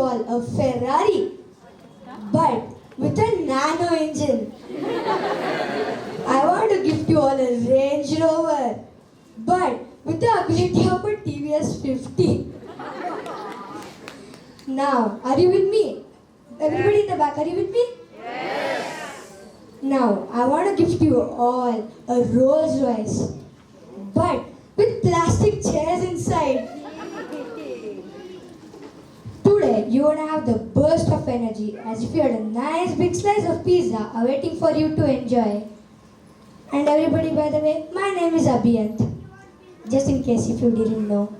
all a Ferrari, but with a nano engine. I want to gift you all a Range Rover, but with the ability of a TVS 50. Now, are you with me? Everybody in the back, are you with me? Now, I want to gift you all a Rolls Royce, but with plastic chairs inside. Today, you would have the burst of energy as if you had a nice big slice of pizza awaiting for you to enjoy. And everybody, by the way, my name is Abhiyant. Just in case if you didn't know.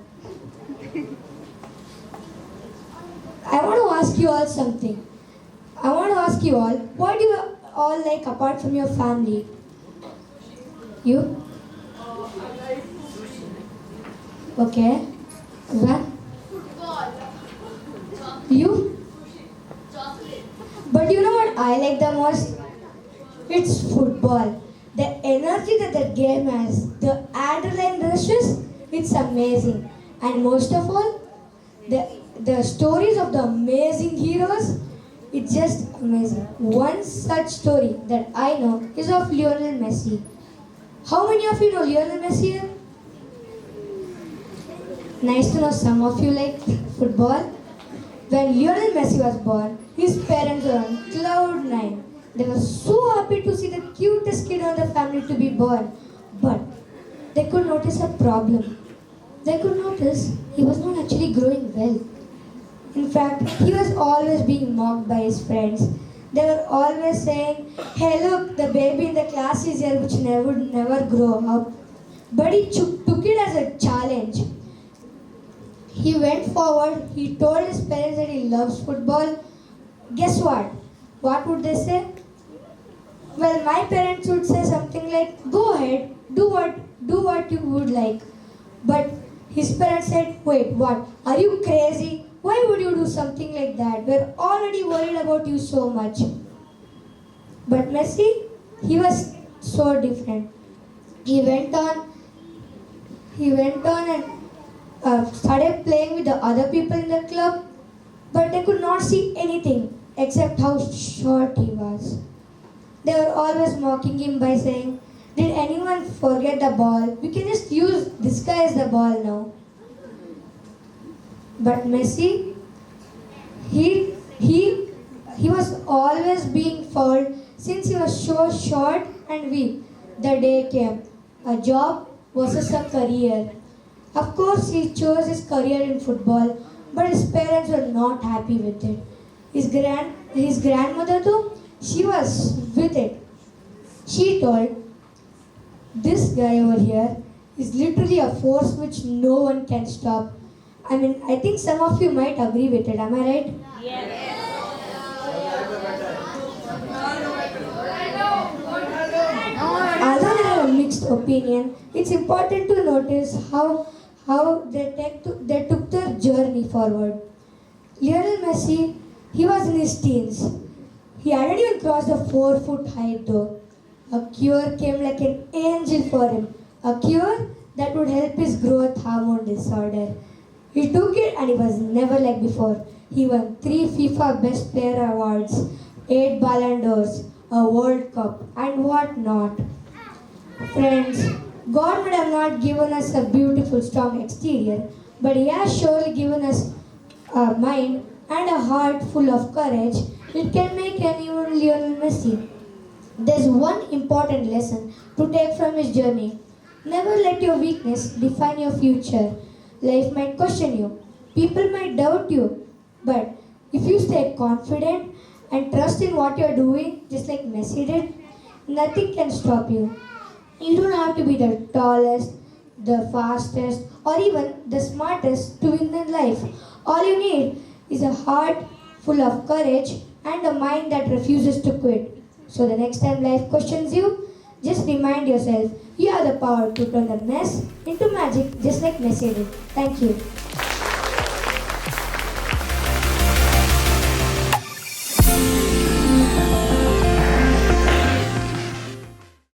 I want to ask you all something. I want to ask you all, what do you all like apart from your family? You? Okay. What? You? But you know what I like the most? It's football. The energy that the game has, the adrenaline rushes, it's amazing. And most of all, the stories of the amazing heroes, it's just amazing. One such story that I know is of Lionel Messi. How many of you know Lionel Messi here? Nice to know some of you like football. When Lionel Messi was born, his parents were on cloud nine. They were so happy to see the cutest kid in the family to be born. But they could notice a problem. They could notice he was not actually growing well. In fact, he was always being mocked by his friends. They were always saying, "Hey look, the baby in the class is here which would never grow up." But he took it as a challenge. He went forward, he told his parents that he loves football. Guess what? What would they say? Well, my parents would say something like, "Go ahead, do what you would like." But his parents said, "Wait, what? Are you crazy? Why would you do something like that? We're already worried about you so much." But Messi, he was so different. He went on and started playing with the other people in the club, but they could not see anything except how short he was. They were always mocking him by saying, "Did anyone forget the ball? We can just use this guy as the ball now." But Messi, he was always being fouled since he was so short and weak. The day came, a job versus a career. Of course, he chose his career in football, but his parents were not happy with it. His grandmother though, she was with it. She told, "This guy over here is literally a force which no one can stop." I mean, I think some of you might agree with it. Am I right? Yes. Although I have a mixed opinion, it's important to notice how they took their journey forward. Lionel Messi, he was in his teens. He hadn't even crossed the 4-foot height though. A cure came like an angel for him. A cure that would help his growth hormone disorder. He took it and he was never like before. He won 3 FIFA Best Player Awards, 8 Ballon d'Ors, a World Cup, and what not. Friends, God would have not given us a beautiful, strong exterior, but He has surely given us a mind and a heart full of courage. It can make anyone Lionel Messi. There's one important lesson to take from his journey. Never let your weakness define your future. Life might question you. People might doubt you. But if you stay confident and trust in what you're doing, just like Messi did, nothing can stop you. You don't have to be the tallest, the fastest, or even the smartest to win in life. All you need is a heart full of courage and a mind that refuses to quit. So the next time life questions you, just remind yourself you have the power to turn a mess into magic just like Messi did. Thank you.